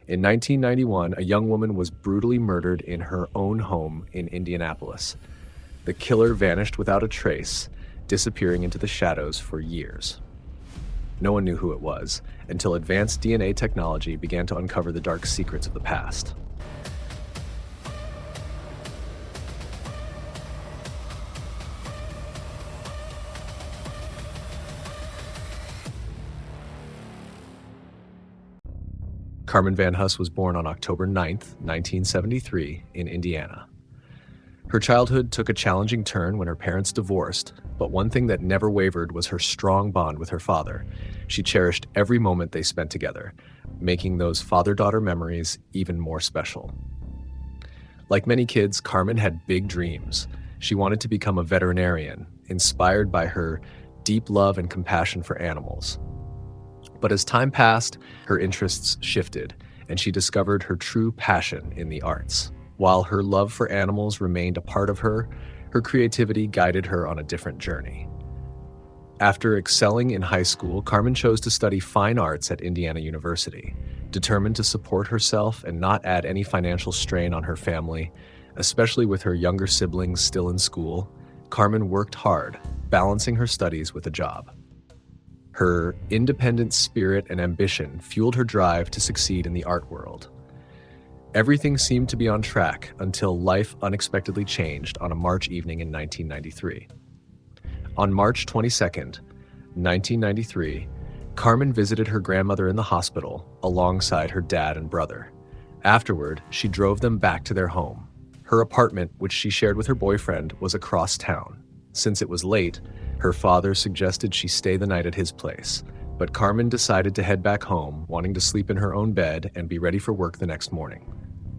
In 1991, a young woman was brutally murdered in her own home in Indianapolis. The killer vanished without a trace, disappearing into the shadows for years. No one knew who it was until advanced DNA technology began to uncover the dark secrets of the past. Carmen Van Huss was born on October 9, 1973, in Indiana. Her childhood took a challenging turn when her parents divorced, but one thing that never wavered was her strong bond with her father. She cherished every moment they spent together, making those father-daughter memories even more special. Like many kids, Carmen had big dreams. She wanted to become a veterinarian, inspired by her deep love and compassion for animals. But as time passed, her interests shifted, and she discovered her true passion in the arts. While her love for animals remained a part of her, her creativity guided her on a different journey. After excelling in high school, Carmen chose to study fine arts at Indiana University. Determined to support herself and not add any financial strain on her family, especially with her younger siblings still in school, Carmen worked hard, balancing her studies with a job. Her independent spirit and ambition fueled her drive to succeed in the art world. Everything seemed to be on track until life unexpectedly changed on a March evening in 1993. On March 22nd, 1993, Carmen visited her grandmother in the hospital alongside her dad and brother. Afterward, she drove them back to their home. Her apartment, which she shared with her boyfriend, was across town. Since it was late, her father suggested she stay the night at his place, but Carmen decided to head back home, wanting to sleep in her own bed and be ready for work the next morning.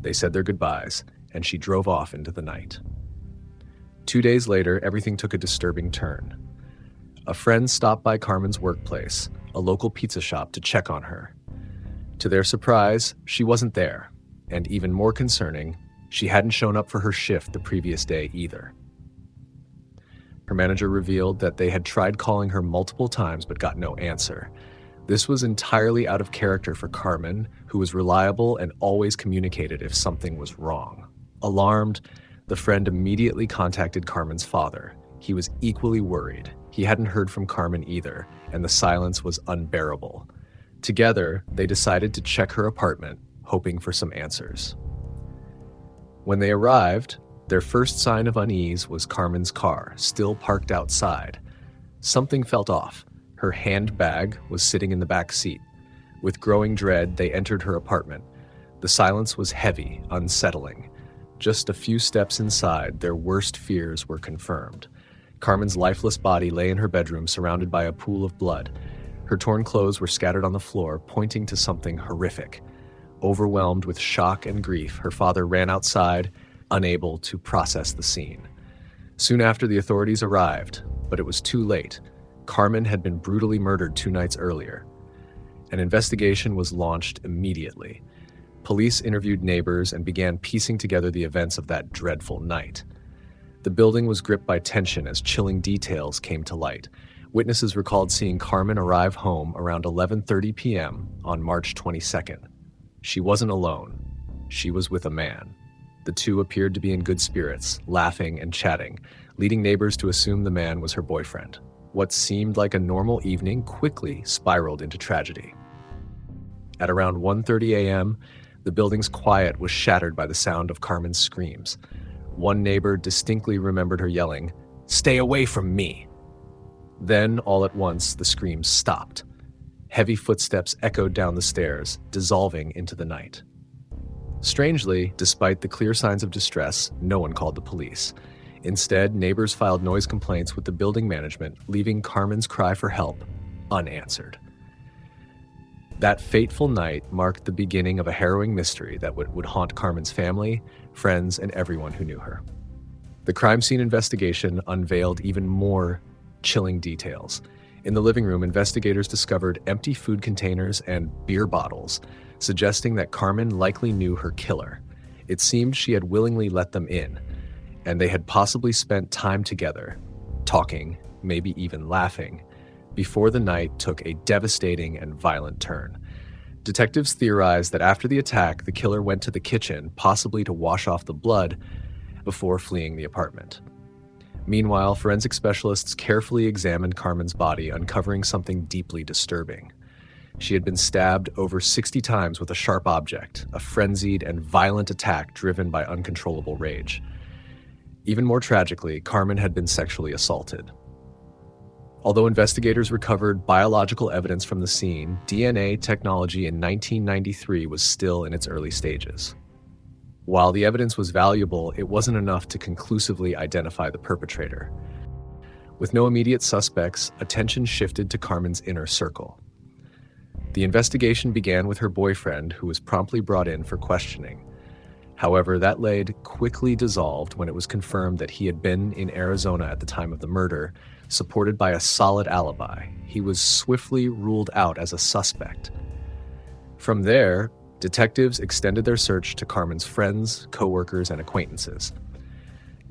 They said their goodbyes, and she drove off into the night. 2 days later, everything took a disturbing turn. A friend stopped by Carmen's workplace, a local pizza shop, to check on her. To their surprise, she wasn't there, and even more concerning, she hadn't shown up for her shift the previous day either. Her manager revealed that they had tried calling her multiple times but got no answer. This was entirely out of character for Carmen, who was reliable and always communicated if something was wrong. Alarmed, the friend immediately contacted Carmen's father. He was equally worried. He hadn't heard from Carmen either, and the silence was unbearable. Together, they decided to check her apartment, hoping for some answers. When they arrived, their first sign of unease was Carmen's car, still parked outside. Something felt off. Her handbag was sitting in the back seat. With growing dread, they entered her apartment. The silence was heavy, unsettling. Just a few steps inside, their worst fears were confirmed. Carmen's lifeless body lay in her bedroom, surrounded by a pool of blood. Her torn clothes were scattered on the floor, pointing to something horrific. Overwhelmed with shock and grief, her father ran outside, unable to process the scene. Soon after, the authorities arrived, but it was too late. Carmen had been brutally murdered 2 nights earlier. An investigation was launched immediately. Police interviewed neighbors and began piecing together the events of that dreadful night. The building was gripped by tension as chilling details came to light. Witnesses recalled seeing Carmen arrive home around 11:30 p.m. on March 22nd. She wasn't alone. She was with a man. The two appeared to be in good spirits, laughing and chatting, leading neighbors to assume the man was her boyfriend. What seemed like a normal evening quickly spiraled into tragedy. At around 1:30 a.m., the building's quiet was shattered by the sound of Carmen's screams. One neighbor distinctly remembered her yelling, "Stay away from me!" Then, all at once, the screams stopped. Heavy footsteps echoed down the stairs, dissolving into the night. Strangely, despite the clear signs of distress, no one called the police. Instead, neighbors filed noise complaints with the building management, leaving Carmen's cry for help unanswered. That fateful night marked the beginning of a harrowing mystery that would haunt Carmen's family, friends, and everyone who knew her. The crime scene investigation unveiled even more chilling details. In the living room, investigators discovered empty food containers and beer bottles, suggesting that Carmen likely knew her killer. It seemed she had willingly let them in, and they had possibly spent time together, talking, maybe even laughing, before the night took a devastating and violent turn. Detectives theorized that after the attack, the killer went to the kitchen, possibly to wash off the blood, before fleeing the apartment. Meanwhile, forensic specialists carefully examined Carmen's body, uncovering something deeply disturbing. She had been stabbed over 60 times with a sharp object, a frenzied and violent attack driven by uncontrollable rage. Even more tragically, Carmen had been sexually assaulted. Although investigators recovered biological evidence from the scene, DNA technology in 1993 was still in its early stages. While the evidence was valuable, it wasn't enough to conclusively identify the perpetrator. With no immediate suspects, attention shifted to Carmen's inner circle. The investigation began with her boyfriend, who was promptly brought in for questioning. However, that lead quickly dissolved when it was confirmed that he had been in Arizona at the time of the murder, supported by a solid alibi. He was swiftly ruled out as a suspect. From there, detectives extended their search to Carmen's friends, co-workers, and acquaintances.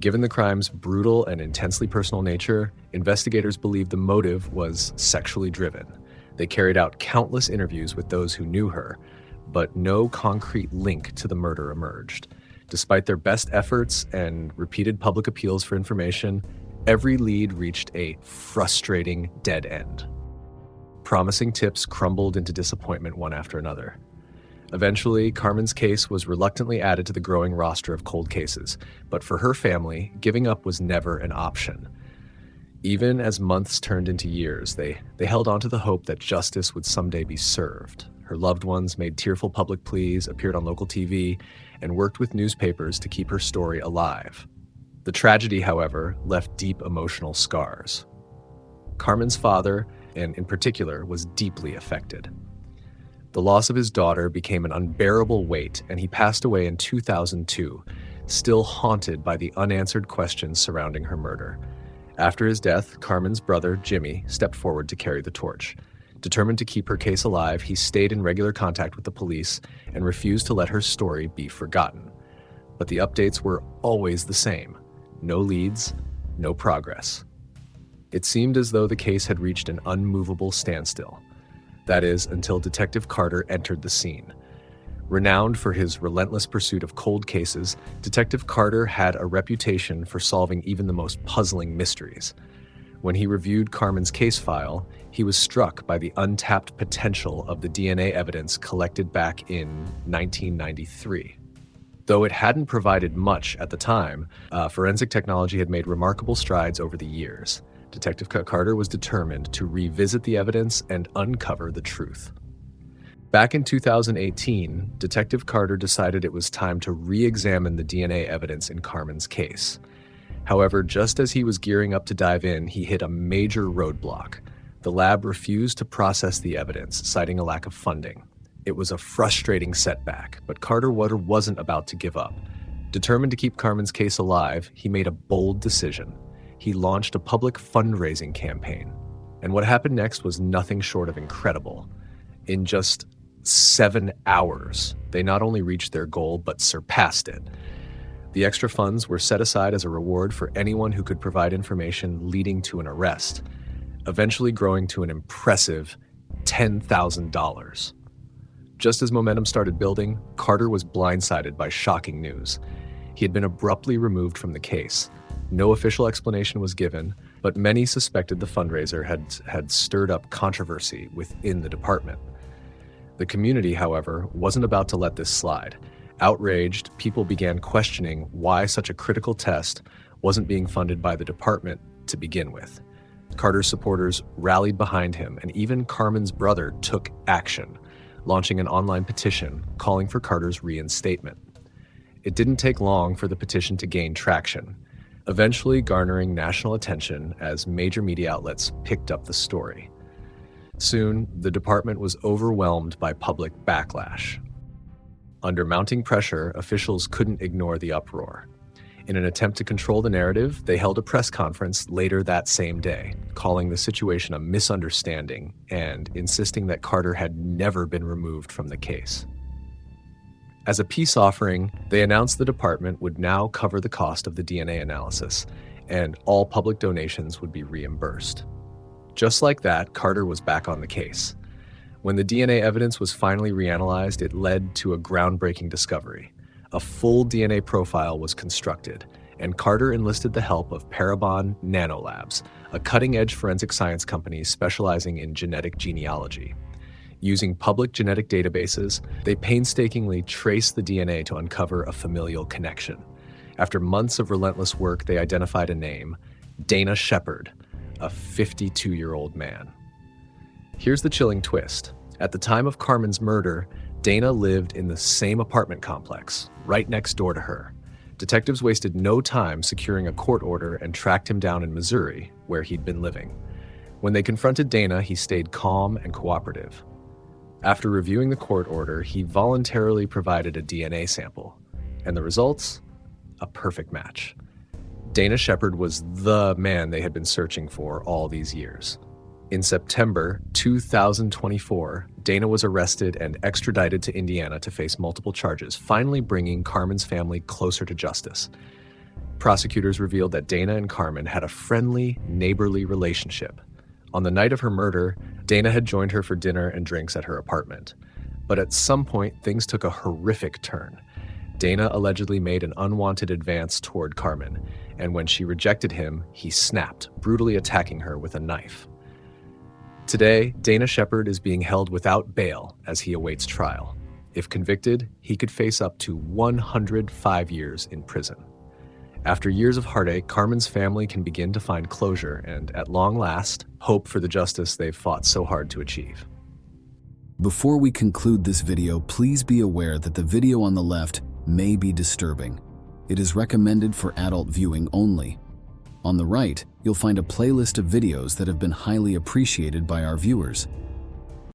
Given the crime's brutal and intensely personal nature, investigators believed the motive was sexually driven. They carried out countless interviews with those who knew her, but no concrete link to the murder emerged. Despite their best efforts and repeated public appeals for information, every lead reached a frustrating dead end. Promising tips crumbled into disappointment one after another. Eventually, Carmen's case was reluctantly added to the growing roster of cold cases, but for her family, giving up was never an option. Even as months turned into years, they held on to the hope that justice would someday be served. Her loved ones made tearful public pleas, appeared on local TV, and worked with newspapers to keep her story alive. The tragedy, however, left deep emotional scars. Carmen's father, and in particular, was deeply affected. The loss of his daughter became an unbearable weight, and he passed away in 2002, still haunted by the unanswered questions surrounding her murder. After his death, Carmen's brother, Jimmy, stepped forward to carry the torch. Determined to keep her case alive, he stayed in regular contact with the police and refused to let her story be forgotten. But the updates were always the same. No leads, no progress. It seemed as though the case had reached an unmovable standstill. That is, until Detective Carter entered the scene. Renowned for his relentless pursuit of cold cases, Detective Carter had a reputation for solving even the most puzzling mysteries. When he reviewed Carmen's case file, he was struck by the untapped potential of the DNA evidence collected back in 1993. Though it hadn't provided much at the time, forensic technology had made remarkable strides over the years. Detective Carter was determined to revisit the evidence and uncover the truth. Back in 2018, Detective Carter decided it was time to re-examine the DNA evidence in Carmen's case. However, just as he was gearing up to dive in, he hit a major roadblock. The lab refused to process the evidence, citing a lack of funding. It was a frustrating setback, but Carter wasn't about to give up. Determined to keep Carmen's case alive, he made a bold decision. He launched a public fundraising campaign. And what happened next was nothing short of incredible. In just 7 hours, they not only reached their goal, but surpassed it. The extra funds were set aside as a reward for anyone who could provide information leading to an arrest, eventually growing to an impressive $10,000. Just as momentum started building, Carter was blindsided by shocking news. He had been abruptly removed from the case. No official explanation was given, but many suspected the fundraiser had stirred up controversy within the department. The community, however, wasn't about to let this slide. Outraged, people began questioning why such a critical test wasn't being funded by the department to begin with. Carter's supporters rallied behind him, and even Carmen's brother took action, launching an online petition calling for Carter's reinstatement. It didn't take long for the petition to gain traction, eventually garnering national attention as major media outlets picked up the story. Soon, the department was overwhelmed by public backlash. Under mounting pressure, officials couldn't ignore the uproar. In an attempt to control the narrative, they held a press conference later that same day, calling the situation a misunderstanding and insisting that Carter had never been removed from the case. As a peace offering, they announced the department would now cover the cost of the DNA analysis, and all public donations would be reimbursed. Just like that, Carter was back on the case. When the DNA evidence was finally reanalyzed, it led to a groundbreaking discovery. A full DNA profile was constructed, and Carter enlisted the help of Parabon Nanolabs, a cutting-edge forensic science company specializing in genetic genealogy. Using public genetic databases, they painstakingly traced the DNA to uncover a familial connection. After months of relentless work, they identified a name: Dana Shepard, a 52-year-old man. Here's the chilling twist. At the time of Carmen's murder, Dana lived in the same apartment complex, right next door to her. Detectives wasted no time securing a court order and tracked him down in Missouri, where he'd been living. When they confronted Dana, he stayed calm and cooperative. After reviewing the court order, he voluntarily provided a DNA sample. And the results? A perfect match. Dana Shepard was the man they had been searching for all these years. In September 2024, Dana was arrested and extradited to Indiana to face multiple charges, finally bringing Carmen's family closer to justice. Prosecutors revealed that Dana and Carmen had a friendly, neighborly relationship. On the night of her murder, Dana had joined her for dinner and drinks at her apartment. But at some point, things took a horrific turn. Dana allegedly made an unwanted advance toward Carmen, and when she rejected him, he snapped, brutally attacking her with a knife. Today, Dana Shepard is being held without bail as he awaits trial. If convicted, he could face up to 105 years in prison. After years of heartache, Carmen's family can begin to find closure and, at long last, hope for the justice they've fought so hard to achieve. Before we conclude this video, please be aware that the video on the left may be disturbing. It is recommended for adult viewing only. On the right, you'll find a playlist of videos that have been highly appreciated by our viewers.